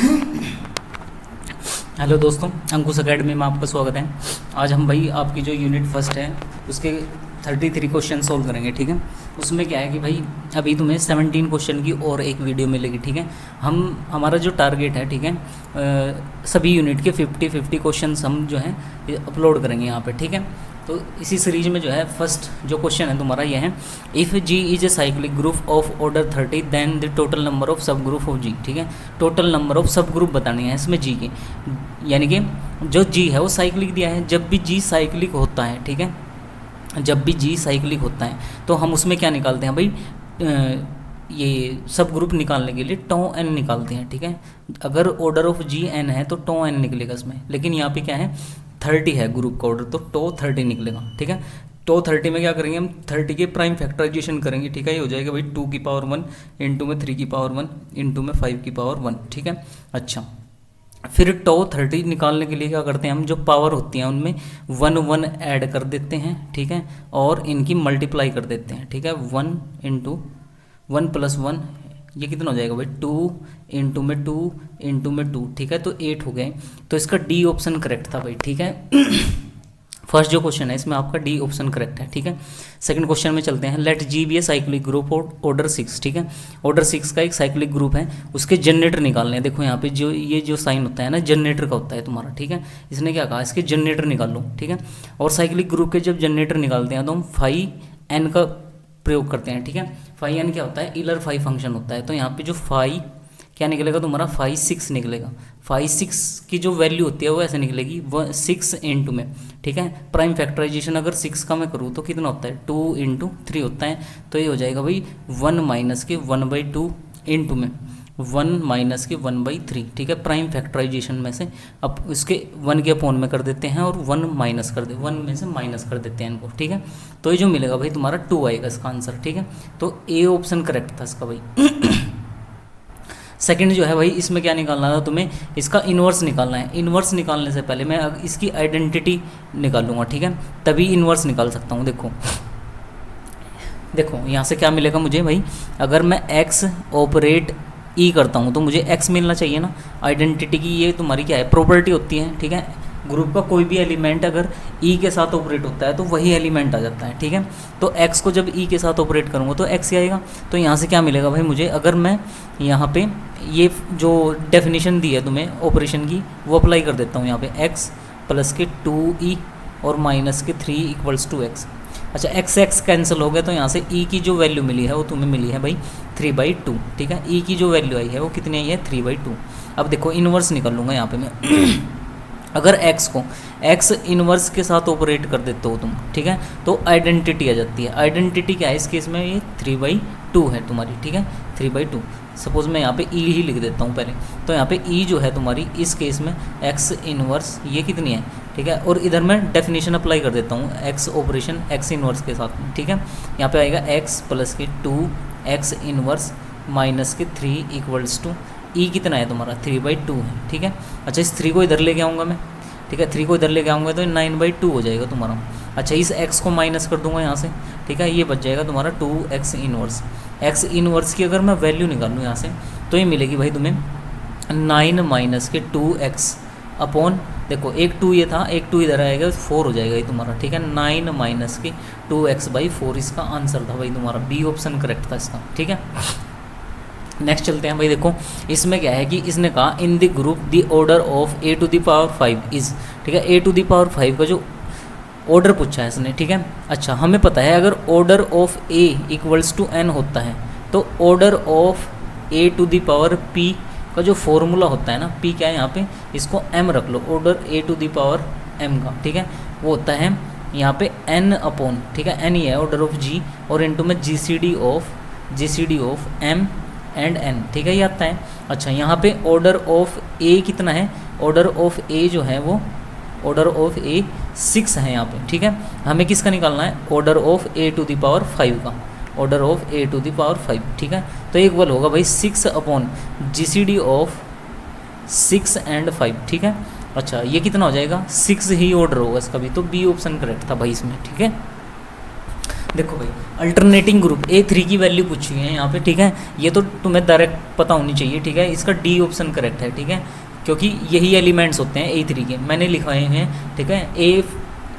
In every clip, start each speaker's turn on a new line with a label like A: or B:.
A: Hello दोस्तों, अंकुश academy में आपका स्वागत है। आज हम भाई आपकी जो यूनिट फर्स्ट है उसके 33 क्वेश्चन सोल्व करेंगे। ठीक है, उसमें क्या है कि भाई अभी तुम्हें 17 क्वेश्चन की और एक वीडियो मिलेगी। ठीक है, हमारा जो टारगेट है, ठीक है, सभी यूनिट के 50 क्वेश्चन हम जो है अपलोड करेंगे यहाँ पे। ठीक है, तो इसी सीरीज में जो है फर्स्ट जो क्वेश्चन है तुम्हारा ये है, if G is a cyclic group of order 30 then the total number of sub group of G. ठीक है, total number of sub group बतानी है इसमें जी की, यानी कि जो जी है वो साइक्लिक दिया है। जब भी जी साइक्लिक होता है, ठीक है, जब भी जी साइक्लिक होता है तो हम उसमें क्या निकालते हैं भाई, ये सब ग्रुप निकालने के लिए टो एन निकालते हैं। ठीक है, अगर ऑर्डर ऑफ जी एन है तो टो एन निकलेगा इसमें, लेकिन यहाँ पे क्या है 30 है ग्रुप का ऑर्डर, तो टो 30 निकलेगा। ठीक है, टो 30 में क्या करेंगे हम 30 के प्राइम फैक्टराइजेशन करेंगे। ठीक है, ये हो जाएगा भाई 2 की पावर 1 इंटू में 3 की पावर 1 इंटू में 5 की पावर 1। ठीक है, अच्छा फिर टो 30 निकालने के लिए क्या करते हैं हम, जो पावर होती हैं उनमें 1 ऐड कर देते हैं। ठीक है, और इनकी मल्टीप्लाई कर देते हैं। ठीक है, 1 इंटू 1 प्लस 1 ये कितना हो जाएगा भाई 2 इंटू में 2 इंटू में 2। ठीक है, तो 8 हो गए, तो इसका डी ऑप्शन करेक्ट था भाई। ठीक है, फर्स्ट जो क्वेश्चन है इसमें आपका डी ऑप्शन करेक्ट है। ठीक है, सेकंड क्वेश्चन में चलते हैं। Let G be a cyclic group order 6। ठीक है, ऑर्डर 6 का एक साइक्लिक ग्रुप है, उसके जनरेटर निकालने हैं। देखो यहाँ पे जो ये जो साइन होता है ना जनरेटर का होता है तुम्हारा। ठीक है, इसने क्या कहा, इसके जनरेटर निकाल लो। ठीक है, और साइक्लिक ग्रुप के जब जनरेटर निकालते हैं तो हम फाई एन का प्रयोग करते हैं। ठीक है, फाई एन क्या होता है, इलर फाई फंक्शन होता है। तो यहाँ पे जो फाई क्या निकलेगा तुम्हारा 5 6 निकलेगा। 5 6 की जो वैल्यू होती है वो ऐसे निकलेगी 6 इंटू में। ठीक है, प्राइम फैक्टराइजेशन अगर 6 का मैं करूँ तो कितना होता है 2 इंटू 3 होता है, तो ये हो जाएगा भाई 1 माइनस के 1/2 इंटू में 1 माइनस के 1/3। ठीक है, प्राइम फैक्टराइजेशन में से अब इसके 1 के अपॉन में कर देते हैं और 1 माइनस कर दे 1 में से माइनस कर देते हैं इनको। ठीक है, तो ये जो मिलेगा भाई तुम्हारा 2 आएगा इसका आंसर। ठीक है, तो ए ऑप्शन करेक्ट था इसका भाई। सेकंड जो है भाई इसमें क्या निकालना था तुम्हें, इसका इन्वर्स निकालना है। इन्वर्स निकालने से पहले मैं इसकी आइडेंटिटी निकालूंगा। ठीक है, तभी इन्वर्स निकाल सकता हूँ। देखो देखो यहाँ से क्या मिलेगा मुझे भाई, अगर मैं x ऑपरेट ई करता हूँ तो मुझे x मिलना चाहिए ना। आइडेंटिटी की ये तुम्हारी क्या है, प्रॉपर्टी होती है। ठीक है, ग्रुप का कोई भी एलिमेंट अगर ई के साथ ऑपरेट होता है तो वही एलिमेंट आ जाता है। ठीक है, तो एक्स को जब ई के साथ ऑपरेट करूँगा तो एक्स ही आएगा। तो यहाँ से क्या मिलेगा भाई मुझे, अगर मैं यहाँ पे ये जो डेफिनेशन दी है तुम्हें ऑपरेशन की वो अप्लाई कर देता हूँ यहाँ पे, एक्स प्लस के 2e और माइनस के 3 इक्वल्स टू एक्स। अच्छा एक्स एक्स कैंसिल हो गया, तो यहाँ से ई की जो वैल्यू मिली है वो तुम्हें मिली है भाई 3/2। ठीक है, ई की जो वैल्यू आई है वो कितनी आई है 3/2। अब देखो इन्वर्स निकाल लूँगा यहाँ पे मैं अगर x को x इनवर्स के साथ ऑपरेट कर देते हो तुम, ठीक है, तो आइडेंटिटी आ जाती है। आइडेंटिटी क्या है इस केस में, ये 3/2 है तुम्हारी। ठीक है, 3/2। सपोज मैं यहाँ पे e ही लिख देता हूँ पहले, तो यहाँ पे e जो है तुम्हारी इस केस में x इनवर्स ये कितनी है। ठीक है, और इधर मैं डेफिनेशन अप्लाई कर देता हूँ x ऑपरेशन x इनवर्स के साथ में। ठीक है, यहाँ पे आएगा x प्लस के 2x इनवर्स माइनस के 3 इक्वल्स टू ई कितना है तुम्हारा 3/2 है। ठीक है, अच्छा इस 3 को इधर लेके आऊँगा मैं। ठीक है, 3 को इधर लेके आऊँगा तो 9/2 हो जाएगा तुम्हारा। अच्छा इस x को माइनस कर दूंगा यहाँ से। ठीक है, ये बच जाएगा तुम्हारा 2x इनवर्स। x इनवर्स की अगर मैं वैल्यू निकालूँ यहाँ से तो ये मिलेगी भाई तुम्हें 9 माइनस के 2x अपॉन, देखो एक 2 ये था, एक 2 इधर आएगा 4 हो जाएगा ये तुम्हारा। ठीक है, 9 माइनस के 2x/4 इसका आंसर था भाई तुम्हारा, बी ऑप्शन करेक्ट था इसका। ठीक है, नेक्स्ट चलते हैं भाई। देखो इसमें क्या है कि इसने कहा in the group the order of a to the power 5 is. ठीक है, a टू द पावर 5 का जो ऑर्डर पूछा है इसने। ठीक है, अच्छा हमें पता है अगर order of a equals to n होता है तो order of a to the power p का जो फॉर्मूला होता है ना, p क्या है यहाँ पे, इसको m रख लो, order a to the power m का। ठीक है, वो होता है यहाँ पे n अपॉन, ठीक है, n ही है ऑर्डर ऑफ g और इनटू में GCD of m and n। ठीक है, ये आता है। अच्छा यहाँ पे ऑर्डर ऑफ a कितना है, ऑर्डर ऑफ a जो है वो ऑर्डर ऑफ a 6 है यहाँ पे। ठीक है, हमें किसका निकालना है, order of a to the power 5 का, order of a to the power 5। ठीक है, तो एक बल होगा भाई 6 अपॉन जीसीडी ऑफ 6 एंड 5। ठीक है, अच्छा ये कितना हो जाएगा 6 ही ऑर्डर होगा इसका भी, तो बी ऑप्शन करेक्ट था भाई इसमें। ठीक है, देखो भाई, अल्टरनेटिंग ग्रुप A3 की वैल्यू पूछी है यहाँ पे, ठीक है। ये तो तुम्हें डायरेक्ट पता होनी चाहिए, ठीक है। इसका डी ऑप्शन करेक्ट है, ठीक है, क्योंकि यही एलिमेंट्स होते हैं A3 के, मैंने लिखवाए हैं, ठीक है।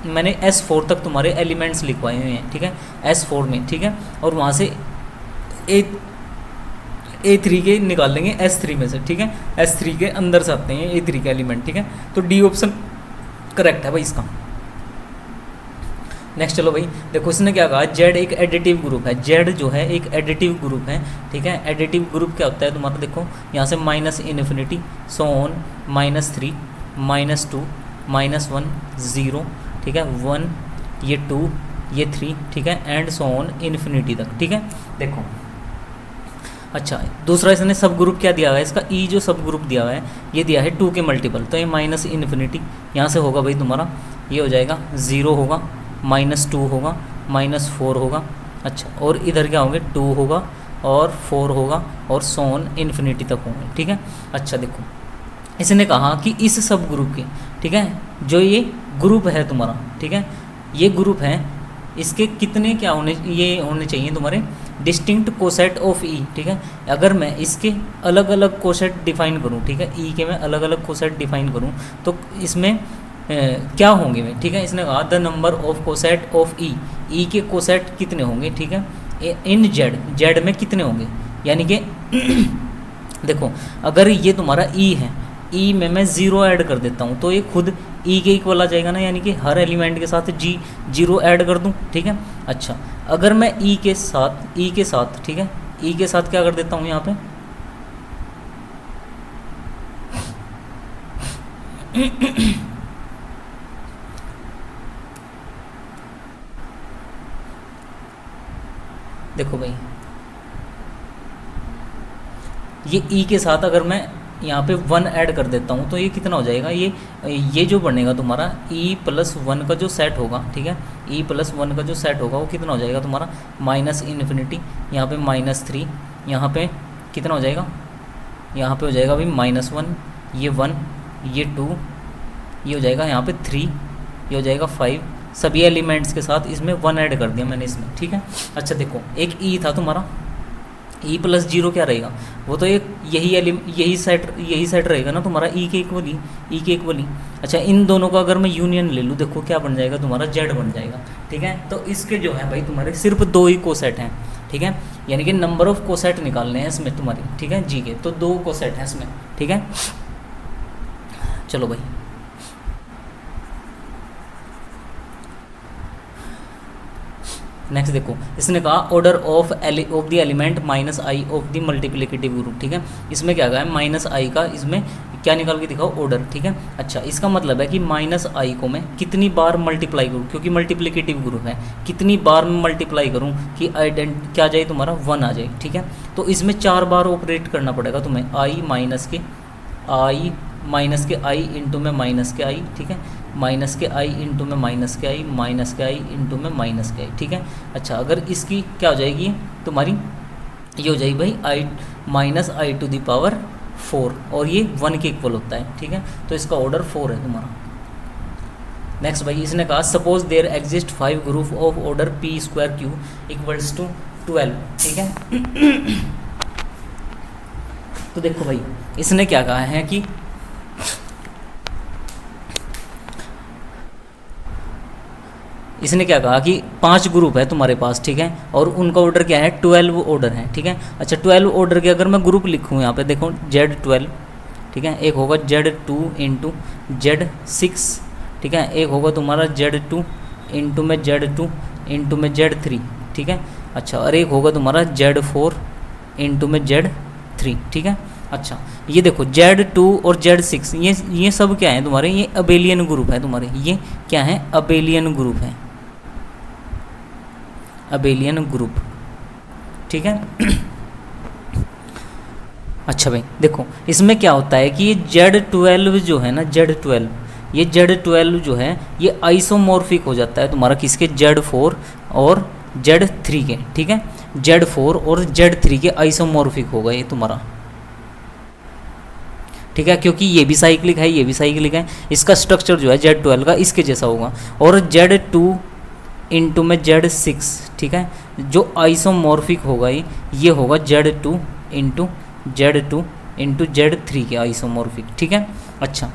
A: मैंने S4 तक तुम्हारे एलिमेंट्स लिखवाए हुए हैं, ठीक है, S4 में, ठीक है। और वहाँ से A3 के निकाल लेंगे S3 में से, ठीक है। S3 के अंदर से आते हैं A3 के एलिमेंट, ठीक है। तो डी ऑप्शन करेक्ट है भाई इसका। नेक्स्ट चलो भाई, देखो इसने क्या कहा, जेड एक एडिटिव ग्रुप है। जेड जो है एक एडिटिव ग्रुप है, ठीक है। एडिटिव ग्रुप क्या होता है तुम्हारा, देखो यहाँ से -∞, सो ऑन, -3, -2, -1, 0, ठीक है, 1, ये 2, ये 3, ठीक है, एंड सो ऑन इन्फिनिटी तक, ठीक है। देखो अच्छा, दूसरा इसने सब ग्रुप क्या दिया हुआ है इसका, ई जो सब ग्रुप दिया हुआ है ये दिया है 2 के मल्टीपल, तो ये -∞, यहाँ से होगा भाई तुम्हारा, ये हो जाएगा 0 होगा, -2 होगा, -4 होगा, अच्छा, और इधर क्या होंगे 2 होगा और 4 होगा और सो ऑन इन्फिनिटी तक होंगे, ठीक है। अच्छा देखो, इसने कहा कि इस सब ग्रुप के, ठीक है, जो ये ग्रुप है तुम्हारा, ठीक है, ये ग्रुप है, इसके कितने क्या होने, ये होने चाहिए तुम्हारे डिस्टिंक्ट कोसेट ऑफ ई, ठीक है। अगर मैं इसके अलग अलग कोसेट डिफाइन करूँ, ठीक है, ई के मैं अलग अलग कोसेट डिफाइन करूँ तो इसमें क्या होंगे वे, ठीक है। इसने कहा the number of coset of E के कोसेट कितने होंगे, ठीक है, इन जेड, जेड में कितने होंगे, यानी कि देखो अगर ये तुम्हारा ई है, ई में मैं 0 ऐड कर देता हूँ तो ये खुद ई के इक्वल आ जाएगा ना, यानी कि हर एलिमेंट के साथ 0 ऐड कर दूँ, ठीक है। अच्छा, अगर मैं ई के साथ, ठीक है, ई के साथ क्या कर देता हूँ यहाँ पे देखो भाई, ये ई के साथ अगर मैं यहाँ पे 1 ऐड कर देता हूँ तो ये कितना हो जाएगा, ये जो बनेगा तुम्हारा E+1 का जो सेट होगा, ठीक है, E+1 का जो सेट होगा वो कितना हो जाएगा तुम्हारा -∞, यहाँ पे -3, यहाँ पे कितना हो जाएगा, यहाँ पे हो जाएगा भाई -1, ये 1, ये 2, ये हो जाएगा यहाँ पे 3, ये हो जाएगा 5, सभी एलिमेंट्स के साथ इसमें 1 ऐड कर दिया मैंने इसमें, ठीक है। अच्छा देखो, एक ई था तुम्हारा, E+0 क्या रहेगा, वो तो एक यही सेट रहेगा ना तुम्हारा ई के इक्वली। अच्छा, इन दोनों का अगर मैं यूनियन ले लूँ, देखो क्या बन जाएगा तुम्हारा, जेड बन जाएगा, ठीक है। तो इसके जो है भाई तुम्हारे सिर्फ 2 ही कोसेट हैं, ठीक है, यानी कि नंबर ऑफ कोसेट निकालने हैं इसमें तुम्हारी, ठीक है, जी के, तो 2 कोसेट हैं इसमें, ठीक है। चलो भाई, नेक्स्ट देखो, इसने कहा order of the element -i of the multiplicative group, ठीक है। इसमें क्या कहा है, -i का इसमें क्या निकाल के दिखाओ, ऑर्डर, ठीक है। अच्छा, इसका मतलब है कि -i को मैं कितनी बार मल्टीप्लाई करूँ, क्योंकि मल्टीप्लिकेटिव ग्रुप है, कितनी बार मल्टीप्लाई करूँ कि क्या जाए तुम्हारा 1 आ जाए, ठीक है। तो इसमें 4 बार ऑपरेट करना पड़ेगा तुम्हें, i माइनस के i इंटू में माइनस के i, ठीक है, माइनस के i इंटू में माइनस के i, माइनस के i इंटू में माइनस के i, ठीक है। अच्छा, अगर इसकी क्या हो जाएगी तुम्हारी, ये हो जाएगी भाई i-4 और ये 1 के इक्वल होता है, ठीक है। तो इसका ऑर्डर 4 है तुम्हारा। नेक्स्ट भाई, इसने कहा suppose there exist 5 group of order p²q equals to 12, ठीक है। तो देखो भाई, इसने क्या कहा है कि इसने क्या कहा कि 5 ग्रुप है तुम्हारे पास, ठीक है, और उनका ऑर्डर क्या है 12 ऑर्डर है, ठीक है। अच्छा, 12 ऑर्डर के अगर मैं ग्रुप लिखूँ यहाँ पे देखो Z12, ठीक है, एक होगा Z2 इंटू Z6, ठीक है, एक होगा तुम्हारा Z2 इंटू में Z2 इंटू में Z3, ठीक है। अच्छा, और एक होगा तुम्हारा Z4 इंटू में Z3, ठीक है। अच्छा, ये देखो Z2 और Z6 ये सब क्या है तुम्हारे, ये अबेलियन ग्रुप है तुम्हारे, ये क्या है, अबेलियन ग्रुप है, अबेलियन ग्रुप, ठीक है। अच्छा भाई देखो, इसमें क्या होता है कि ये Z12 जो है ना, Z12 जो है ये आइसोमॉर्फिक हो जाता है तुम्हारा किसके, Z4 और Z3 के, ठीक है। Z4 और Z3 के आइसोमॉर्फिक होगा ये तुम्हारा, ठीक है, क्योंकि ये भी साइक्लिक है, ये भी साइक्लिक है, इसका स्ट्रक्चर जो है Z12 का इसके जैसा होगा। और Z2 इंटू में Z6, ठीक है। जो आइसोमॉर्फिक होगा ये होगा Z2 into Z2 into Z3 के आइसोमॉर्फिक, ठीक है। अच्छा,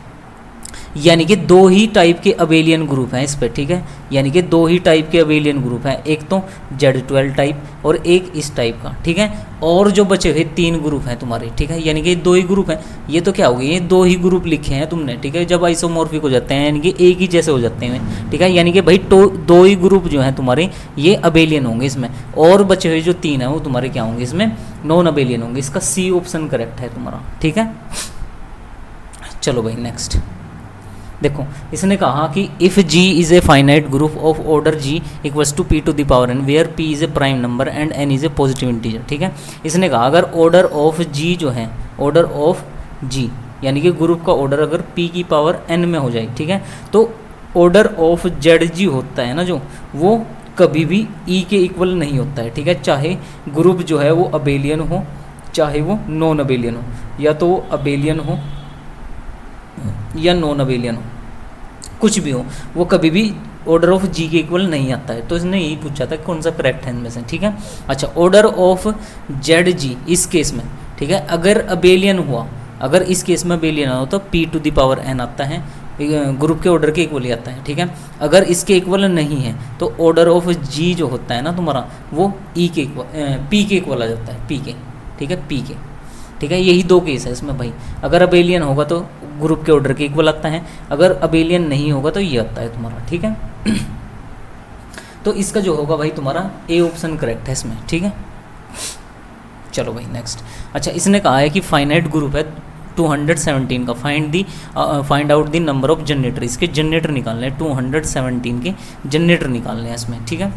A: यानी कि दो ही टाइप के अबेलियन ग्रुप हैं इस पे, ठीक है। यानी कि दो ही टाइप के अबेलियन ग्रुप हैं, एक तो Z12 टाइप और एक इस टाइप का, ठीक है। और जो बचे हुए 3 ग्रुप हैं तुम्हारे, ठीक है, यानी कि दो ही ग्रुप हैं। ये तो क्या हो गए, ये दो ही ग्रुप लिखे हैं तुमने, ठीक है। जब आइसोमॉर्फिक हो जाते हैं यानी कि एक ही जैसे हो जाते हैं, ठीक है। यानी कि भाई दो ही ग्रुप जो हैं तुम्हारे ये अबेलियन होंगे इसमें, और बचे हुए जो 3 हैं वो तुम्हारे क्या होंगे इसमें, नॉन अबेलियन होंगे। इसका C ऑप्शन करेक्ट है तुम्हारा, ठीक है। चलो भाई नेक्स्ट देखो, इसने कहा कि if G is a finite group of order G equals to P to the power n where P is a prime number and n is a positive integer, ठीक है। इसने कहा अगर ऑर्डर ऑफ G जो है, order of G यानी कि group का ऑर्डर अगर P की पावर n में हो जाए, ठीक है, तो ऑर्डर ऑफ ZG होता है ना जो, वो कभी भी E के इक्वल नहीं होता है, ठीक है। चाहे ग्रुप जो है वो अबेलियन हो, चाहे वो नॉन अबेलियन हो, या तो वो अबेलियन हो या नॉन अबेलियन हो, कुछ भी हो, वो कभी भी ऑर्डर ऑफ G के इक्वल नहीं आता है। तो इसने यही पूछा था कौन सा करेक्ट है इनमें से, ठीक है। अच्छा, ऑर्डर ऑफ ZG इस केस में, ठीक है, अगर अबेलियन हुआ, अगर इस केस में अबेलियन हो तो P to the power n आता है, ग्रुप के ऑर्डर के इक्वल ही आता है, ठीक है। अगर इसके इक्वल नहीं है तो ऑर्डर ऑफ G जो होता है ना तुम्हारा, वो E के इक्वल P के इक्वल आ जाता है, P के, ठीक है, P के, ठीक है। यही दो केस है इसमें भाई, अगर अबेलियन होगा तो ग्रुप के ऑर्डर के इक्वल आता है, अगर अबेलियन नहीं होगा तो ये आता है तुम्हारा, ठीक है। तो इसका जो होगा भाई तुम्हारा A ऑप्शन करेक्ट है इसमें, ठीक है। चलो भाई नेक्स्ट। अच्छा, इसने कहा है कि फाइनाइट ग्रुप है 217 का, find out the number of generator, इसके जनरेटर निकालने हैं, 217 के जनरेटर निकालने हैं इसमें, ठीक है।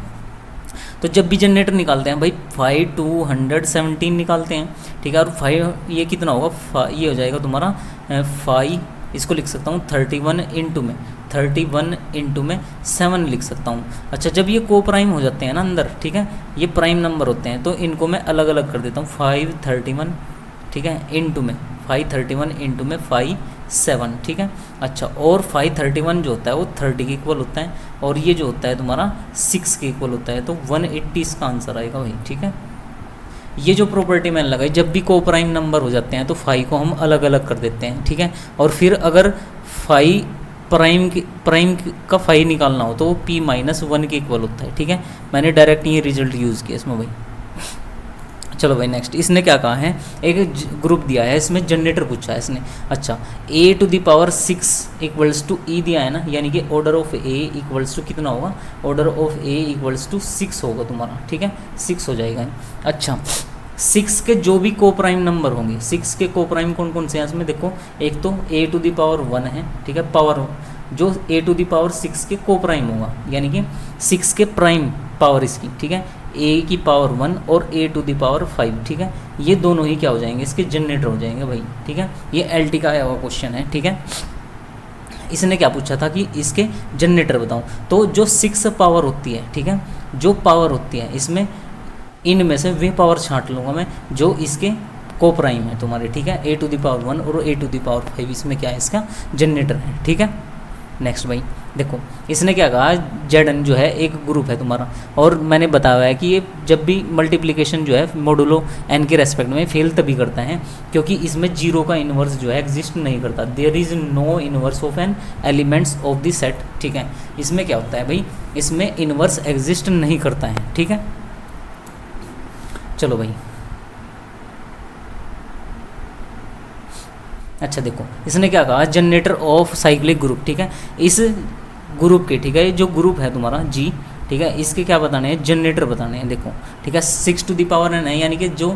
A: तो जब भी जनरेटर निकालते हैं भाई 217 निकालते हैं, ठीक है। और 5 ये कितना होगा, ये हो जाएगा तुम्हारा 5, इसको लिख सकता हूँ 31 इंटू में 7 लिख सकता हूँ। अच्छा, जब ये को प्राइम हो जाते हैं ना अंदर, ठीक है, ये प्राइम नंबर होते हैं, तो इनको मैं अलग अलग कर देता हूँ, 531, ठीक है, इंटू में 531 इंटू में 7, ठीक है। अच्छा, और 531 जो होता है वो 30 के इक्वल होता है, और ये जो होता है तुम्हारा 6 के इक्वल होता है, तो 180 इसका आंसर आएगा भाई, ठीक है। ये जो प्रॉपर्टी मैंने लगाई, जब भी को प्राइम नंबर हो जाते हैं तो 5 को हम अलग अलग कर देते हैं, ठीक है। और फिर अगर 5 प्राइम का 5 निकालना हो तो वो P-1 के इक्वल होता है, ठीक है। मैंने डायरेक्ट ये रिजल्ट यूज़ किया इसमें भाई। चलो भाई नेक्स्ट, इसने क्या कहा है, एक ग्रुप दिया है, इसमें जनरेटर पूछा है इसने। अच्छा, A to the power 6 equals to E दिया है ना, यानी कि order of A equals to कितना होगा, order of A equals to 6 होगा तुम्हारा, ठीक है, 6 हो जाएगा। अच्छा, 6 के जो भी को प्राइम नंबर होंगे, 6 के को प्राइम कौन कौन से हैं इसमें देखो, एक तो A टू द पावर 1 है, ठीक है, पावर जो A टू द पावर 6 के को प्राइम होगा, यानी कि 6 के प्राइम पावर इसकी, ठीक है, A की पावर 1 और A टू द पावर 5, ठीक है। ये दोनों ही क्या हो जाएंगे, इसके जनरेटर हो जाएंगे भाई, ठीक है। ये LT का आया हुआ क्वेश्चन है, ठीक है। इसने क्या पूछा था कि इसके जनरेटर बताओ, तो जो 6 पावर होती है, ठीक है, जो पावर होती है इसमें, इनमें से वे पावर छांट लूँगा मैं जो इसके को प्राइम है तुम्हारे, ठीक है, A टू द पावर 1 और A टू द पावर 5, इसमें क्या है इसका जनरेटर है, ठीक है। नेक्स्ट भाई देखो, इसने क्या कहा, Zn जो है एक ग्रुप है तुम्हारा, और मैंने बताया है कि ये जब भी मल्टीप्लिकेशन जो है मोडुलो n के रेस्पेक्ट में फेल तभी करता है क्योंकि इसमें 0 का इन्वर्स जो है एग्जिस्ट नहीं करता, there is no inverse of an elements of the set, ठीक है। इसमें क्या होता है भाई, इसमें इन्वर्स एग्जिस्ट नहीं करता है, ठीक है। चलो भाई, अच्छा देखो, इसने क्या कहा, जनरेटर ऑफ साइक्लिक ग्रुप, ठीक है, इस ग्रुप के, ठीक है, जो ग्रुप है तुम्हारा G, ठीक है, इसके क्या बताने हैं, जनरेटर बताने हैं, देखो, ठीक है। 6 टू द पावर n है, यानी कि जो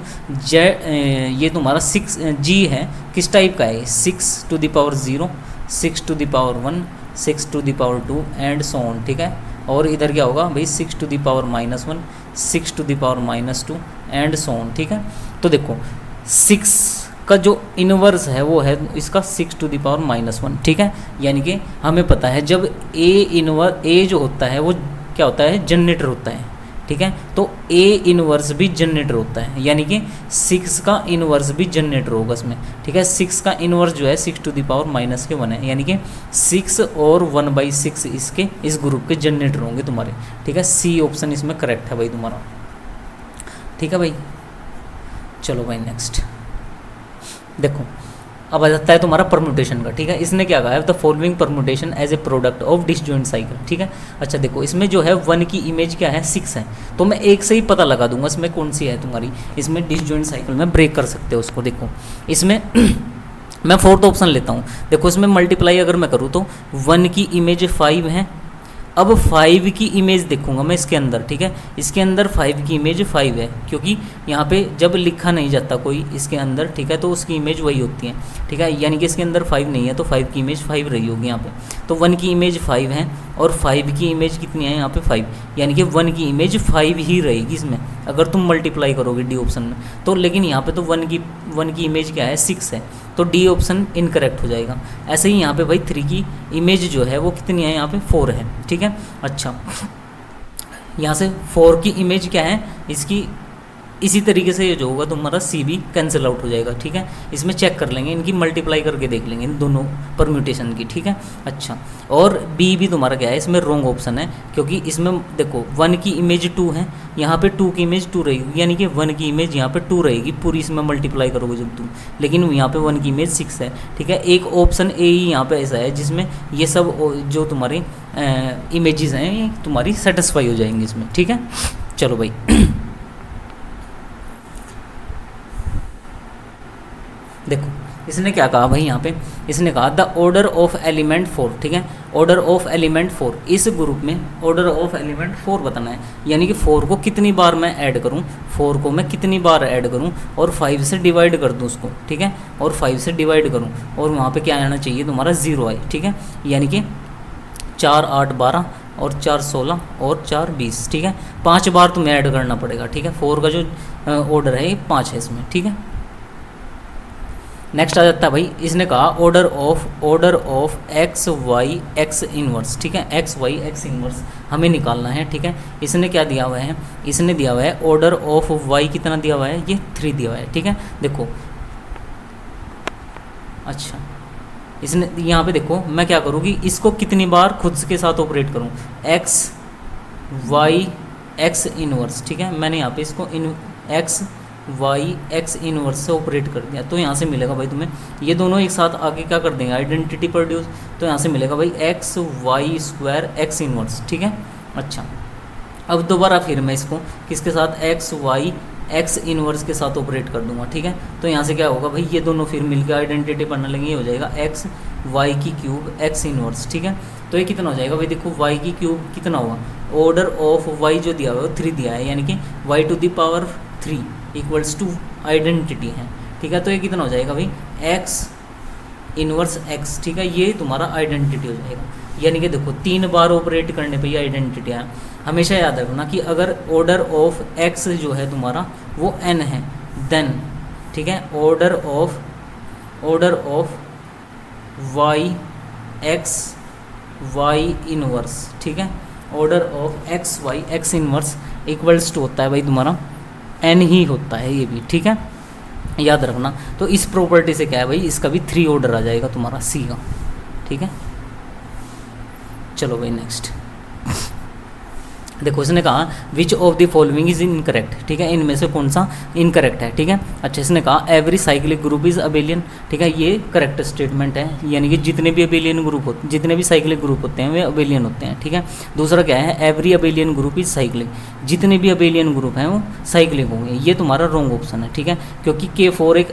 A: ये तुम्हारा 6G है किस टाइप का है, 6 to the power 0, 6 to the power 1, 6 to the power 2 and so on, ठीक है। और इधर क्या होगा भाई, 6 to the power -1, 6 to the power -2 and so on, ठीक है। तो देखो 6 का जो इन्वर्स है वो है इसका 6 टू द पावर -1, ठीक है। यानी कि हमें पता है जब A जो होता है वो क्या होता है, जनरेटर होता है, ठीक है। तो ए इनवर्स भी जनरेटर होता है, यानी कि 6 का इनवर्स भी जनरेटर होगा इसमें, ठीक है। 6 का इनवर्स जो है 6⁻⁻1 है, यानी कि 6 और 1/6 इसके इस ग्रुप के जनरेटर होंगे तुम्हारे, ठीक है। सी ऑप्शन इसमें करेक्ट है भाई तुम्हारा, ठीक है भाई। चलो भाई नेक्स्ट देखो, अब आ जाता है तुम्हारा परम्यूटेशन का, ठीक है। इसने क्या कहा है, the following permutation as a product of disjoint cycle, ठीक है। अच्छा देखो, इसमें जो है 1 की इमेज क्या है 6 है, तो मैं एक से ही पता लगा दूंगा इसमें कौन सी है तुम्हारी, इसमें डिसजॉइंट साइकिल में ब्रेक कर सकते हो उसको। देखो इसमें मैं फोर्थ ऑप्शन लेता हूँ। देखो इसमें मल्टीप्लाई अगर मैं करूँ तो 1 की इमेज 5 है, अब 5 की इमेज देखूंगा मैं इसके अंदर, ठीक है। इसके अंदर 5 की इमेज 5 है, क्योंकि यहाँ पे जब लिखा नहीं जाता कोई इसके अंदर, ठीक है, तो उसकी इमेज वही होती है, ठीक है। यानी कि इसके अंदर 5 नहीं है, तो 5 की इमेज 5 रही होगी यहाँ पे। तो 1 की इमेज 5 है और 5 की इमेज कितनी है यहाँ पे 5, यानी कि 1 की इमेज 5 ही रहेगी इसमें अगर तुम मल्टीप्लाई करोगे डी ऑप्शन में। तो लेकिन यहाँ पे तो 1 की इमेज क्या है 6 है, तो डी ऑप्शन इनकरेक्ट हो जाएगा। ऐसे ही यहाँ पे भाई 3 की इमेज जो है वो कितनी है यहाँ पे 4 है, ठीक है। अच्छा यहाँ से 4 की इमेज क्या है इसकी, इसी तरीके से ये जो होगा तुम्हारा सी भी कैंसिल आउट हो जाएगा, ठीक है। इसमें चेक कर लेंगे, इनकी मल्टीप्लाई करके देख लेंगे इन दोनों परम्यूटेशन की, ठीक है। अच्छा और बी भी तुम्हारा क्या है, इसमें रॉन्ग ऑप्शन है, क्योंकि इसमें देखो 1 की इमेज 2 है, यहाँ पे 2 की इमेज 2 रहेगी, यानी कि 1 की इमेज यहाँ पे 2 रहेगी पूरी, इसमें मल्टीप्लाई करोगे जब तुम, लेकिन यहाँ पे 1 की इमेज 6 है, ठीक है। एक ऑप्शन ए ही यहाँ पे ऐसा है जिसमें ये सब जो तुम्हारी इमेजेस हैं ये तुम्हारी सेटिस्फाई हो जाएंगी इसमें, ठीक है। चलो भाई देखो इसने क्या कहा भाई यहाँ पे, इसने कहा द ऑर्डर ऑफ एलिमेंट 4, ठीक है। ऑर्डर ऑफ एलिमेंट 4, इस ग्रुप में ऑर्डर ऑफ एलिमेंट 4 बताना है, यानी कि 4 को कितनी बार मैं ऐड करूँ, 4 को मैं कितनी बार ऐड करूँ और 5 से डिवाइड कर दूँ उसको, ठीक है। और 5 से डिवाइड करूँ और वहाँ पे क्या आना चाहिए तुम्हारा 0 आए, ठीक है। यानी कि 4 8 12 और 4 16 और 4 20, ठीक है। 5 बार तुम्हें ऐड करना पड़ेगा, ठीक है। 4 का जो ऑर्डर है ये 5 है इसमें, ठीक है। नेक्स्ट आ जाता है भाई, इसने कहा order of X Y X inverse, ठीक है। एक्स वाई एक्स इनवर्स हमें निकालना है, ठीक है। इसने क्या दिया हुआ है, इसने दिया हुआ है ऑर्डर ऑफ वाई कितना दिया हुआ है, ये 3 दिया हुआ है, ठीक है। देखो अच्छा इसने यहाँ पे देखो मैं क्या करूँगी, इसको कितनी बार खुद के साथ ऑपरेट करूँ, एक्स वाई एक्स इनवर्स, ठीक है। मैंने यहाँ पे इसको एक्स वाई एक्स इनवर्स से ऑपरेट कर दिया, तो यहाँ से मिलेगा भाई तुम्हें ये दोनों एक साथ आगे क्या कर देंगे आइडेंटिटी प्रोड्यूस, तो यहाँ से मिलेगा भाई X Y square X inverse, ठीक है। अच्छा अब दोबारा फिर मैं इसको किसके साथ एक्स वाई एक्स इनवर्स के साथ ऑपरेट कर दूंगा, ठीक है। तो यहाँ से क्या होगा भाई ये दोनों फिर मिलकर आइडेंटिटी बनने लगेंगे, ये हो जाएगा एक्स वाई की क्यूब एक्स इनवर्स, ठीक है। तो ये कितना हो जाएगा भाई, देखो वाई की क्यूब कितना हुआ, ऑर्डर ऑफ वाई जो दिया हुआ है वो 3 दिया है, यानी कि Y to the power 3 equals to identity है, ठीक है। तो ये कितना हो जाएगा भाई एक्स इनवर्स एक्स, ठीक है। ये तुम्हारा आइडेंटिटी हो जाएगा, यानी कि देखो 3 बार ऑपरेट करने पे ये आइडेंटिटी है। हमेशा याद रखना कि अगर ऑर्डर ऑफ एक्स जो है तुम्हारा वो n है देन, ठीक है, order of Y X Y inverse, ठीक है। Order of X Y X inverse equals to होता है भाई तुम्हारा n ही होता है ये भी, ठीक है, याद रखना। तो इस प्रॉपर्टी से क्या है भाई, इसका भी 3 ऑर्डर आ जाएगा तुम्हारा सी का, ठीक है। चलो भाई नेक्स्ट देखो इसने कहा which of the following is incorrect, ठीक है, इनमें से कौन सा इनकरेक्ट है, ठीक है। अच्छा इसने कहा every cyclic group is abelian, ठीक है, ये करेक्ट स्टेटमेंट है, यानी कि जितने भी अबेलियन ग्रुप होते जितने भी साइक्लिक ग्रुप होते हैं वे अबेलियन होते हैं, ठीक है। दूसरा क्या है every abelian group is cyclic, जितने भी अबेलियन ग्रुप हैं वो साइक्लिक होंगे, ये तुम्हारा रॉन्ग ऑप्शन है, ठीक है, क्योंकि K4 एक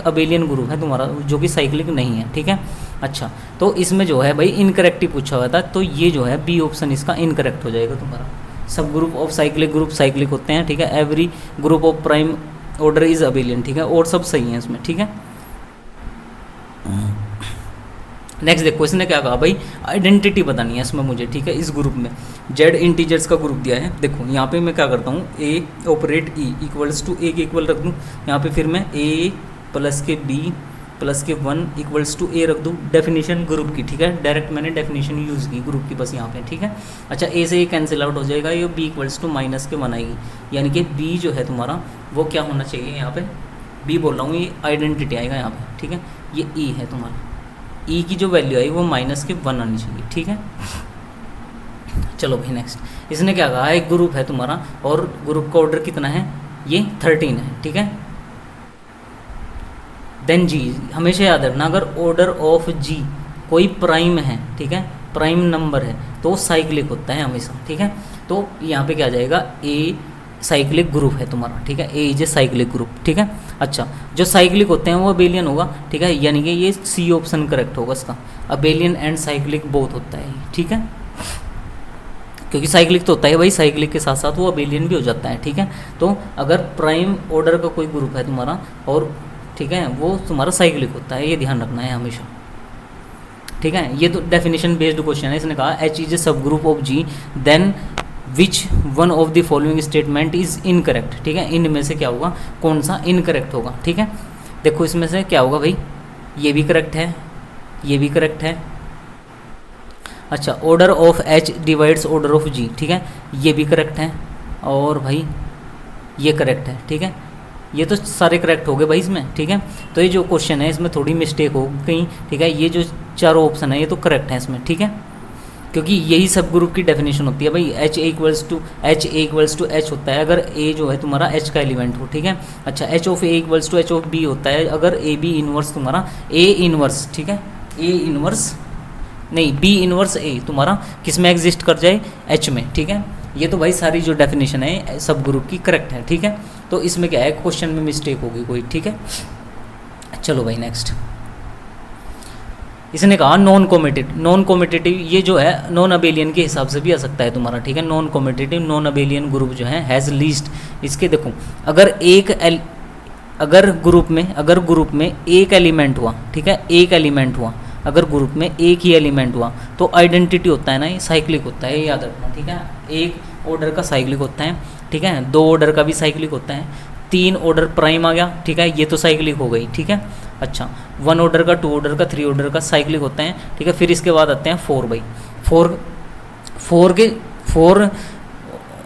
A: अबेलियन ग्रुप है तुम्हारा जो कि साइक्लिक नहीं है, ठीक है। अच्छा तो इसमें जो है भाई इनकरेक्ट ही पूछा हुआ था, तो ये जो है बी ऑप्शन इसका इनकरेक्ट हो जाएगा तुम्हारा। सब group of cyclic group cyclic होते हैं, ठीक है। Every group of prime order is abelian, ठीक है, और सब सही है इसमें, ठीक है। नेक्स्ट देखो इसने क्या कहा भाई आइडेंटिटी बतानी है इसमें मुझे, ठीक है। इस ग्रुप में जेड इंटीजर्स का ग्रुप दिया है, देखो यहाँ पे मैं क्या करता हूँ ए ऑपरेट ई इक्वल्स टू ए के इक्वल रख दूँ, यहाँ पे फिर मैं ए प्लस के बी प्लस के 1 इक्वल्स टू ए रख दूँ, डेफिनेशन ग्रुप की, ठीक है, डायरेक्ट मैंने डेफिनेशन यूज़ की ग्रुप की बस यहाँ पे, ठीक है। अच्छा ए से ये कैंसिल आउट हो जाएगा, ये बी इक्वल्स टू माइनस के 1 आएगी, यानी कि बी जो है तुम्हारा वो क्या होना चाहिए यहाँ पे, बी बोल रहा हूँ, ये आइडेंटिटी आएगा यहाँ पे, ठीक है। ये ई है तुम्हारा, ई की जो वैल्यू आई वो माइनस के 1 आनी चाहिए, ठीक है। चलो भाई नेक्स्ट, इसने क्या कहा, एक ग्रुप है तुम्हारा और ग्रुप का ऑर्डर कितना है, ये 13 है, ठीक है। देन जी, हमेशा याद रखना अगर ऑर्डर ऑफ जी कोई प्राइम है, ठीक है, प्राइम नंबर है तो साइक्लिक होता है हमेशा, ठीक है। तो यहाँ पे क्या आ जाएगा, ए साइक्लिक ग्रुप है तुम्हारा, ठीक है, ए इज ए साइक्लिक ग्रुप, ठीक है। अच्छा, जो साइक्लिक होते हैं वो अबेलियन होगा, ठीक है, यानी कि ये सी ऑप्शन करेक्ट होगा इसका, अबेलियन एंड साइक्लिक बोथ होता है, ठीक है, क्योंकि साइक्लिक तो होता है भाई, साइक्लिक के साथ साथ वो अबेलियन भी हो जाता है, ठीक है। तो अगर प्राइम ऑर्डर का कोई ग्रुप है तुम्हारा और, ठीक है, वो तुम्हारा साइक्लिक होता है, ये ध्यान रखना है हमेशा, ठीक है। ये तो डेफिनेशन बेस्ड क्वेश्चन है, इसने कहा H is a sub group of G then which one of the following statement is incorrect, ठीक है, इनमें से क्या होगा, कौन सा इनकरेक्ट होगा, ठीक है। देखो इसमें से क्या होगा भाई, ये भी करेक्ट है, ये भी करेक्ट है। अच्छा, order of H divides order of G, ठीक है, ये भी करेक्ट है, और भाई ये करेक्ट है, ठीक है। ये तो सारे करेक्ट हो गए भाई इसमें, ठीक है। तो ये जो क्वेश्चन है इसमें थोड़ी मिस्टेक हो गई, ठीक है, ये जो चारों ऑप्शन है ये तो करेक्ट है इसमें, ठीक है, क्योंकि यही सब ग्रुप की डेफिनेशन होती है भाई, H A equals to H होता है अगर ए जो है तुम्हारा एच का एलिमेंट हो, ठीक है। अच्छा, H of A equals to H of B होता है अगर ए बी इनवर्स तुम्हारा ए इनवर्स, ठीक है, ए इनवर्स नहीं, बी इनवर्स ए तुम्हारा किस में एग्जिस्ट कर जाए, एच में, ठीक है। ये तो भाई सारी जो डेफिनेशन है सब ग्रुप की करेक्ट है, ठीक है। तो इसमें क्या है, क्वेश्चन में मिस्टेक होगी कोई, ठीक है। चलो भाई नेक्स्ट, इसने कहा नॉन कॉम्पिटिटिव, ये जो है नॉन अबेलियन के हिसाब से भी आ सकता है तुम्हारा, ठीक है। Non competitive non abelian group जो है हैज़ लीस्ट, इसके देखो अगर ग्रुप में एक एलिमेंट हुआ, ठीक है, एक एलिमेंट हुआ, अगर ग्रुप में एक ही एलिमेंट हुआ तो आइडेंटिटी होता है ना, ये साइक्लिक होता है, ये याद रखना, ठीक है। एक ऑर्डर का साइक्लिक होता है, ठीक है, 2 ऑर्डर का भी साइक्लिक होता है, 3 ऑर्डर प्राइम आ गया, ठीक है, ये तो साइक्लिक हो गई, ठीक है। अच्छा, 1 ऑर्डर का, 2 ऑर्डर का, 3 ऑर्डर का साइक्लिक होता है, ठीक है। फिर इसके बाद आते हैं 4 भाई, 4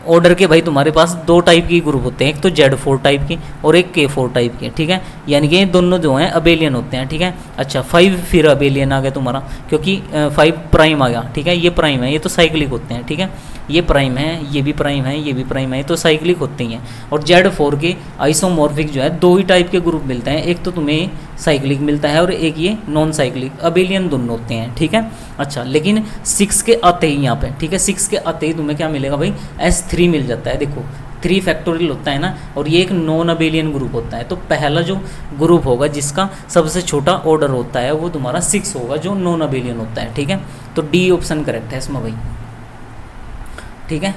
A: ऑर्डर के भाई तुम्हारे पास 2 टाइप की ग्रुप होते हैं, एक तो Z4 टाइप की और एक K4 टाइप की, ठीक है, यानी कि ये दोनों जो हैं अबेलियन होते हैं, ठीक है। अच्छा, 5 फिर अबेलियन आ गया तुम्हारा, क्योंकि 5 प्राइम आ गया, ठीक है, ये प्राइम है, ये तो साइक्लिक होते हैं, ठीक है, ये प्राइम है, ये भी प्राइम है, ये भी प्राइम है, तो साइक्लिक होते हैं। और Z4 के आइसोमॉर्फिक जो है 2 ही टाइप के ग्रुप मिलते हैं, एक तो तुम्हें साइक्लिक मिलता है और एक ये नॉन साइक्लिक, अबेलियन दोनों होते हैं, ठीक है। अच्छा, लेकिन 6 के आते ही यहाँ पे, ठीक है, 6 के आते ही तुम्हें क्या मिलेगा भाई, S3 मिल जाता है, देखो 3 फैक्टोरियल होता है ना, और ये एक नॉन अबेलियन ग्रुप होता है। तो पहला जो ग्रुप होगा जिसका सबसे छोटा ऑर्डर होता है वो तुम्हारा 6 होगा, जो नॉन अबेलियन होता है, ठीक है। तो डी ऑप्शन करेक्ट है इसमें भाई, ठीक है।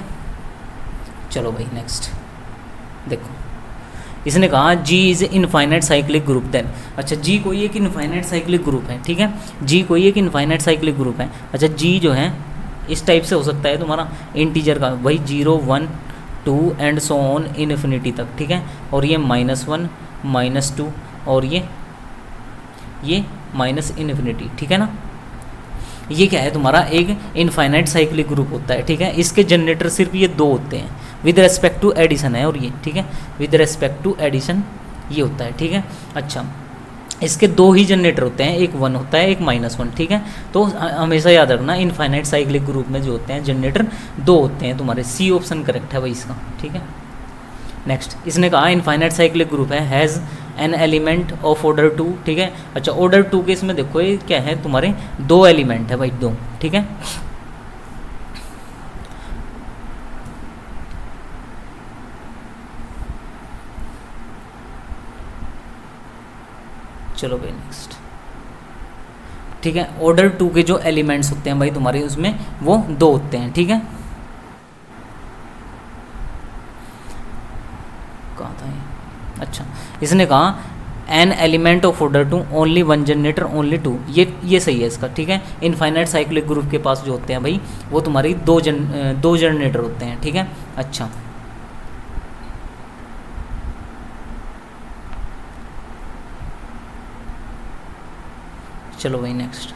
A: चलो भाई नेक्स्ट देखो, इसने कहा G is infinite cyclic group then. अच्छा, जी कोई एक इनफाइनाइट साइक्लिक ग्रुप है, ठीक है, जी कोई एक इनफाइनाइट साइक्लिक ग्रुप है। अच्छा, जी जो है इस टाइप से हो सकता है तुम्हारा इंटीजर का, भाई 0 1 2 एंड सो ऑन इन्फिनिटी तक, ठीक है, और ये -1 -2 और ये माइनस इन्फिनिटी, ठीक है ना। ये क्या है तुम्हारा एक इनफाइनाइट साइक्लिक ग्रुप होता है, ठीक है। इसके जनरेटर सिर्फ ये 2 होते हैं, विद रेस्पेक्ट टू एडिशन है, और ये, ठीक है, विद रेस्पेक्ट टू एडिशन ये होता है, ठीक है। अच्छा, इसके 2 ही जनरेटर होते हैं, एक 1 होता है, एक -1, ठीक है। तो हमेशा याद रखना इनफाइनाइट साइक्लिक ग्रुप में जो होते हैं जनरेटर 2 होते हैं तुम्हारे, सी ऑप्शन करेक्ट है भाई इसका, ठीक है। नेक्स्ट, इसने कहा इनफाइनाइट साइक्लिक ग्रुप है has an element of order 2, ठीक है। अच्छा, ऑर्डर 2 के इसमें देखो ये क्या है तुम्हारे 2 एलिमेंट है भाई, 2, ठीक है। चलो भाई नेक्स्ट, ठीक है। ऑर्डर 2 के जो एलिमेंट्स होते हैं भाई तुम्हारे उसमें वो 2 होते हैं, ठीक है। कहाँ था ये? अच्छा, इसने कहा an element of order 2 only 1 generator only 2, ये सही है इसका, ठीक है। इनफाइनाइट साइक्लिक ग्रुप के पास जो होते हैं भाई वो तुम्हारी 2 जनरेटर होते हैं, ठीक है। अच्छा, चलो भाई नेक्स्ट।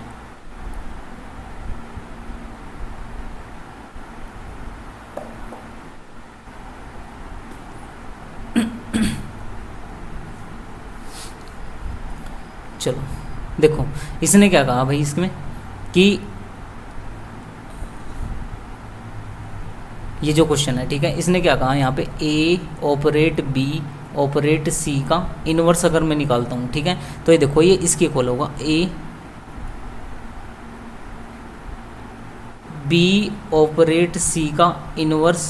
A: चलो देखो इसने क्या कहा भाई इसमें कि ये जो क्वेश्चन है, ठीक है, इसने क्या कहा यहाँ पे ए ऑपरेट बी ऑपरेट सी का इन्वर्स अगर मैं निकालता हूँ, ठीक है, तो ये देखो ये इसके इक्वल होगा ए बी ऑपरेट सी का इन्वर्स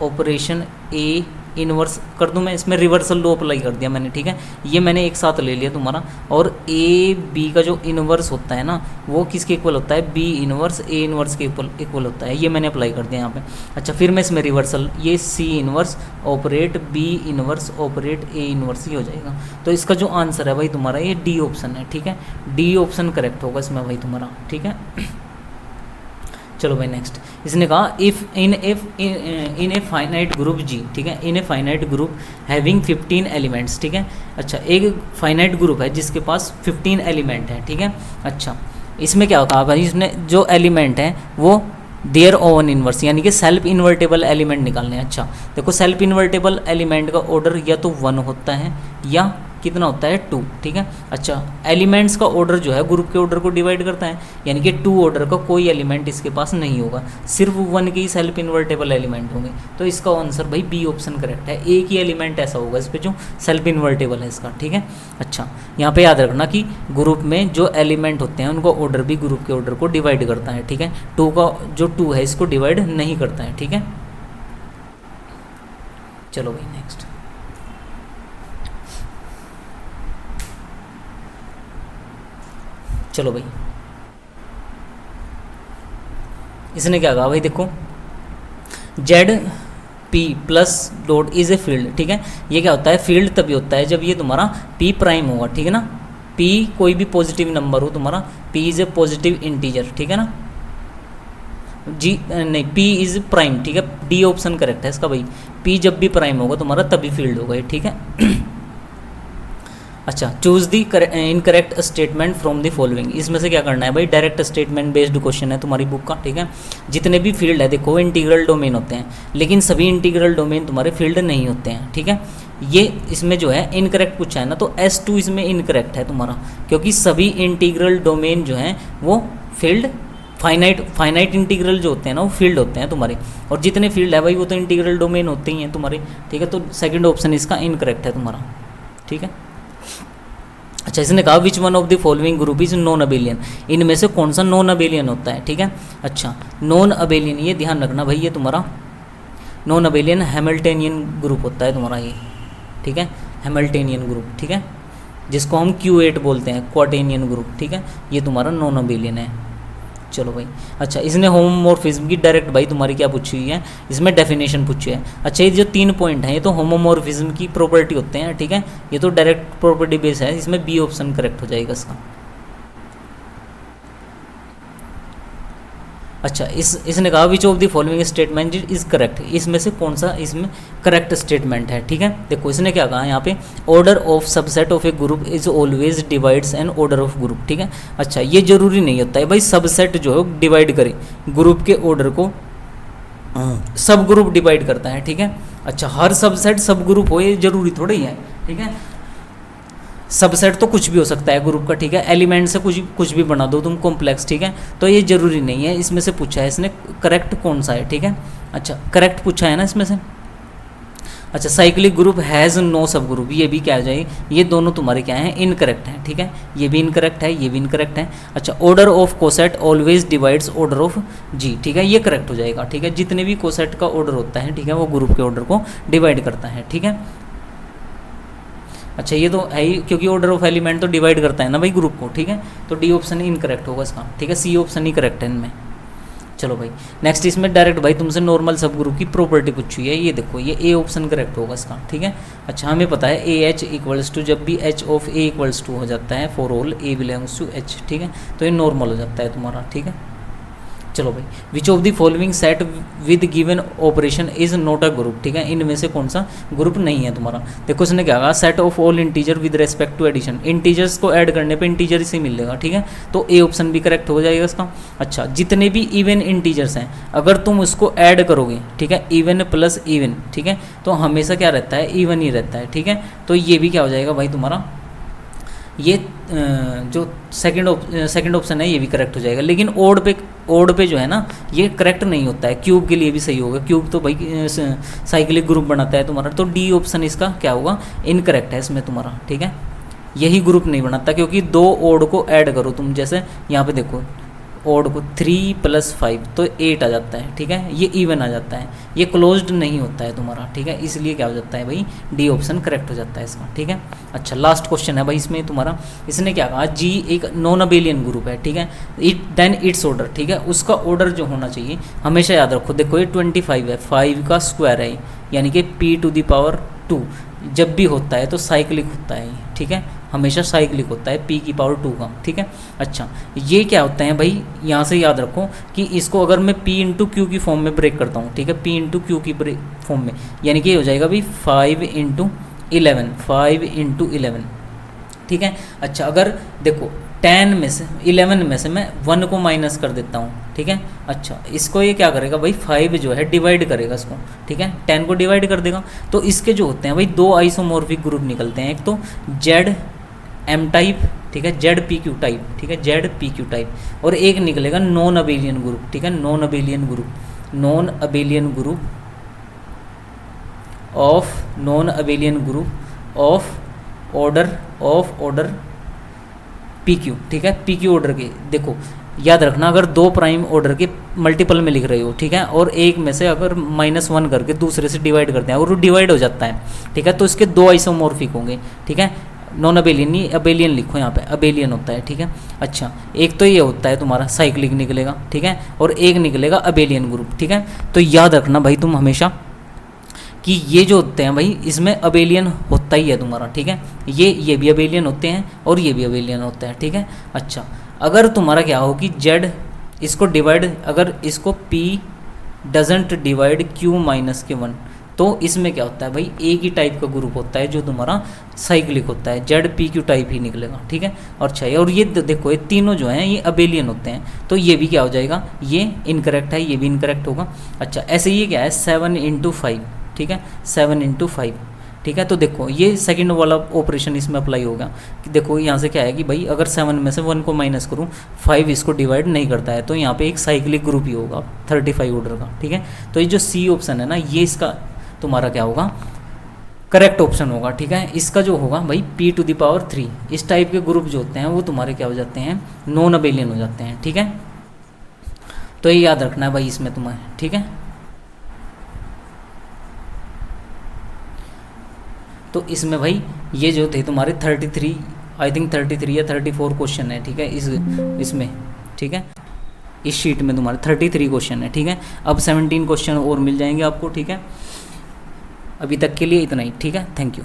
A: ऑपरेशन ए इन्वर्स कर दूं मैं, इसमें रिवर्सल लो अप्लाई कर दिया मैंने, ठीक है, ये मैंने एक साथ ले लिया तुम्हारा। और ए बी का जो इन्वर्स होता है ना वो किसके इक्वल होता है, बी इन्वर्स ए इन्वर्स के इक्वल होता है, ये मैंने अप्लाई कर दिया यहाँ पे। अच्छा फिर मैं इसमें रिवर्सल, ये C inverse operate B inverse operate A inverse ही हो जाएगा। तो इसका जो आंसर है भाई तुम्हारा ये डी ऑप्शन है, ठीक है, डी ऑप्शन करेक्ट होगा इसमें भाई तुम्हारा, ठीक है। चलो भाई नेक्स्ट, इसने कहा if in a finite group G, ठीक है, in a finite group having 15 elements, ठीक है। अच्छा एक फाइनाइट ग्रुप है जिसके पास 15 एलिमेंट है, ठीक है। अच्छा इसमें क्या कहा भाई, इसने जो एलिमेंट है वो देयर ओवन इन्वर्स यानी कि सेल्फ इन्वर्टेबल एलिमेंट निकालने हैं। अच्छा देखो सेल्फ इन्वर्टेबल एलिमेंट का ऑर्डर या तो 1 होता है या कितना होता है 2, ठीक है। अच्छा एलिमेंट्स का ऑर्डर जो है ग्रुप के ऑर्डर को डिवाइड करता है, यानी कि 2 ऑर्डर का कोई एलिमेंट इसके पास नहीं होगा, सिर्फ 1 के ही सेल्फ इन्वर्टेबल एलिमेंट होंगे। तो इसका आंसर भाई बी ऑप्शन करेक्ट है, एक ही एलिमेंट ऐसा होगा इस पर जो सेल्फ इन्वर्टेबल है इसका, ठीक है। अच्छा यहाँ पे याद रखना कि ग्रुप में जो एलिमेंट होते हैं उनका ऑर्डर भी ग्रुप के ऑर्डर को डिवाइड करता है, ठीक है, 2 का जो 2 है इसको डिवाइड नहीं करता है, ठीक है। चलो भाई नेक्स्ट, चलो भाई इसने क्या कहा भाई, देखो Z P plus dot is a field, ठीक है। ये क्या होता है, फील्ड तभी होता है जब ये तुम्हारा पी प्राइम होगा, ठीक है ना, पी कोई भी पॉजिटिव नंबर हो तुम्हारा, P is a positive integer, ठीक है ना, जी नहीं पी इज प्राइम, ठीक है, डी ऑप्शन करेक्ट है इसका भाई, पी जब भी प्राइम होगा तुम्हारा तभी फील्ड होगा ये, ठीक है। अच्छा choose the incorrect statement from the following, इसमें से क्या करना है भाई, डायरेक्ट स्टेटमेंट बेस्ड क्वेश्चन है तुम्हारी बुक का, ठीक है। जितने भी फील्ड है देखो इंटीग्रल डोमेन होते हैं, लेकिन सभी इंटीग्रल डोमेन तुम्हारे फील्ड नहीं होते हैं, ठीक है। ये इसमें जो है इनकरेक्ट पूछा है ना, तो S2 इसमें इनकरेक्ट है तुम्हारा, क्योंकि सभी इंटीग्रल डोमेन जो हैं वो फील्ड फाइनाइट इंटीग्रल जो होते हैं ना वो फील्ड होते हैं तुम्हारे, और जितने फील्ड है भाई वो तो इंटीग्रल डोमेन होते ही हैं तुम्हारे, ठीक है। तो सेकंड ऑप्शन इसका इनकरेक्ट है तुम्हारा, ठीक है। अच्छा इसने कहा विच one of the following group is non abelian, इनमें से कौन सा नॉन अबेलियन होता है, ठीक है। अच्छा नॉन अबेलियन ये ध्यान रखना भाई, ये तुम्हारा नॉन अबेलियन हैमिल्टनियन ग्रुप होता है तुम्हारा ये, ठीक है, हैमिल्टनियन ग्रुप, ठीक है, जिसको हम Q8 बोलते हैं, क्वाटेनियन ग्रुप, ठीक है, ये तुम्हारा नॉन अबेलियन है। चलो भाई अच्छा इसने होमोमॉर्फिज्म की डायरेक्ट भाई तुम्हारी क्या पूछी हुई है, इसमें डेफिनेशन पूछी है। अच्छा ये जो 3 पॉइंट हैं ये तो होमोमॉर्फिज्म की प्रॉपर्टी होते हैं, ठीक है, ये तो डायरेक्ट प्रॉपर्टी बेस है, इसमें बी ऑप्शन करेक्ट हो जाएगा इसका। अच्छा इसने कहा which of the following statement is correct, इसमें से कौन सा इसमें करेक्ट स्टेटमेंट है, ठीक है। देखो इसने क्या कहा यहाँ पे, order of subset of a group is always divides an order of group, ठीक है। अच्छा ये जरूरी नहीं होता है भाई सबसेट जो है डिवाइड करे ग्रुप के ऑर्डर को, सब ग्रुप डिवाइड करता है, ठीक है। अच्छा हर सबसेट सब ग्रुप हो ये जरूरी थोड़ा ही है, ठीक है, सबसेट तो कुछ भी हो सकता है ग्रुप का, ठीक है, एलिमेंट से कुछ भी बना दो तुम कॉम्प्लेक्स, ठीक है, तो ये जरूरी नहीं है। इसमें से पूछा है इसने करेक्ट कौन सा है, ठीक है। अच्छा करेक्ट पूछा है ना इसमें से। अच्छा साइक्लिक ग्रुप हैज़ नो सब ग्रुप, ये भी क्या आ जाए, ये दोनों तुम्हारे क्या हैं, इनकरेक्ट हैं, ठीक है, ये भी इनकरेक्ट है, ये भी इनकरेक्ट है। अच्छा order of coset always divides order of G, ठीक है, ये करेक्ट हो जाएगा, ठीक है, जितने भी कोसेट का ऑर्डर होता है, ठीक है, वो ग्रुप के ऑर्डर को डिवाइड करता है, ठीक है। अच्छा ये तो है ही, क्योंकि ऑर्डर ऑफ एलिमेंट तो डिवाइड करता है ना भाई ग्रुप को, ठीक है, तो डी ऑप्शन इनकरेक्ट होगा इसका, ठीक है, सी ऑप्शन ही करेक्ट है इनमें। चलो भाई नेक्स्ट, इसमें डायरेक्ट भाई तुमसे नॉर्मल सब ग्रुप की प्रॉपर्टी पूछी है, ये देखो ये ए ऑप्शन करेक्ट होगा इसका, ठीक है। अच्छा हमें पता है ए एच इक्वल्स टू, जब भी H of A equals to हो जाता है for all A belongs to H, ठीक है, तो ये नॉर्मल हो जाता है तुम्हारा, ठीक है। चलो भाई, which of the following set with given operation is not a group, ठीक है, इनमें से कौन सा ग्रुप नहीं है तुम्हारा। देखो उसने क्या कहा, set of all integer with respect to addition, integers को ऐड करने पे इंटीजर इसे मिलेगा, ठीक है, तो ए ऑप्शन भी करेक्ट हो जाएगा इसका। अच्छा, जितने भी इवन इंटीजर्स हैं अगर तुम उसको ऐड करोगे, ठीक है, इवन प्लस इवन, ठीक है, तो हमेशा क्या रहता है, इवन ही रहता है, ठीक है, तो ये भी क्या हो जाएगा भाई तुम्हारा, ये जो सेकंड ऑप्शन है ये भी करेक्ट हो जाएगा। लेकिन ओड पे जो है ना ये करेक्ट नहीं होता है, क्यूब के लिए भी सही होगा, क्यूब तो भाई साइक्लिक ग्रुप बनाता है तुम्हारा, तो डी ऑप्शन इसका क्या होगा, इनकरेक्ट है इसमें तुम्हारा, ठीक है, यही ग्रुप नहीं बनाता, क्योंकि दो ओड को ऐड करो तुम, जैसे यहाँ पे देखो ओड को 3 + 5 तो 8 आ जाता है, ठीक है, ये इवन आ जाता है, ये क्लोज्ड नहीं होता है तुम्हारा, ठीक है, इसलिए क्या हो जाता है भाई, डी ऑप्शन करेक्ट हो जाता है इसका, ठीक है। अच्छा, लास्ट क्वेश्चन है भाई इसमें तुम्हारा, इसने क्या कहा, जी एक नॉन अबेलियन ग्रुप है, ठीक है, देन इट्स ऑर्डर, ठीक है, उसका ऑर्डर जो होना चाहिए हमेशा याद रखो, देखो ये 25 है, 5 का स्क्वायर है, यानी कि p⁻², जब भी होता है तो साइक्लिक होता है, ठीक है, हमेशा साइक्लिक होता है p⁻² का, ठीक है। अच्छा, ये क्या होता है भाई, यहाँ से याद रखो कि इसको अगर मैं p × q की फॉर्म में ब्रेक करता हूँ, ठीक है, p × q की फॉर्म में, यानी कि हो जाएगा भाई 5 × 11, ठीक है। अच्छा, अगर देखो 10 में से 11 में से मैं 1 को माइनस कर देता हूँ, ठीक है। अच्छा, इसको ये क्या करेगा भाई, 5 जो है डिवाइड करेगा इसको, ठीक है, 10 को डिवाइड कर देगा, तो इसके जो होते हैं भाई दो आइसोमॉर्फिक ग्रुप निकलते हैं, एक तो ZM टाइप, ठीक है, ZPQ टाइप, ठीक है, ZPQ टाइप, और एक निकलेगा नॉन अबेलियन ग्रुप, ठीक है, non abelian group of order PQ, ठीक है, PQ ऑर्डर के, देखो याद रखना अगर 2 प्राइम ऑर्डर के मल्टीपल में लिख रहे हो, ठीक है, और एक में से अगर -1 करके दूसरे से डिवाइड करते हैं और वो डिवाइड हो जाता है, ठीक है, तो इसके 2 आइसोमॉर्फिक होंगे, ठीक है, नॉन अबेलियन नहीं अबेलियन लिखो यहाँ पे, अबेलियन होता है, ठीक है। अच्छा, एक तो ये होता है तुम्हारा साइक्लिक निकलेगा, ठीक है, और एक निकलेगा अबेलियन ग्रुप, ठीक है, तो याद रखना भाई तुम हमेशा कि ये जो होते हैं भाई इसमें अबेलियन होता ही है तुम्हारा, ठीक है, ये भी अबेलियन होते हैं और ये भी अबेलियन होता है, ठीक है। अच्छा, अगर तुम्हारा क्या हो कि Z इसको डिवाइड, अगर इसको P डजंट डिवाइड Q - 1, तो इसमें क्या होता है भाई, एक ही टाइप का ग्रुप होता है जो तुम्हारा साइक्लिक होता है, ZPQ टाइप ही निकलेगा, ठीक है। और अच्छा, और ये देखो ये तीनों जो हैं ये अबेलियन होते हैं, तो ये भी क्या हो जाएगा, ये इनकरेक्ट है, ये भी इनकरेक्ट होगा। अच्छा, ऐसे ये क्या है 7 × 5, ठीक है, 7 × 5, ठीक है, तो देखो ये सेकंड वाला ऑपरेशन इसमें अप्लाई होगा कि देखो यहाँ से क्या है कि भाई अगर 7 में से 1 को माइनस करूँ, 5 इसको डिवाइड नहीं करता है, तो यहाँ पे एक साइक्लिक ग्रुप ही होगा 35 ऑर्डर का, ठीक है। तो ये जो सी ऑप्शन है ना, ये इसका तुम्हारा क्या होगा, करेक्ट ऑप्शन होगा, ठीक है। इसका जो होगा भाई p⁻3, इस टाइप के ग्रुप जो होते हैं वो तुम्हारे क्या हो जाते हैं, नॉन अबेलियन हो जाते हैं, ठीक है। तो ये याद रखना है भाई इसमें तुम्हें, ठीक है। तो इसमें भाई ये जो थे तुम्हारे 33, आई थिंक 33 या 34 क्वेश्चन है, ठीक है, इसमें, ठीक है, इस शीट में तुम्हारे 33 क्वेश्चन है, ठीक है। अब 17 क्वेश्चन और मिल जाएंगे आपको, ठीक है। अभी तक के लिए इतना ही, ठीक है, थैंक यू।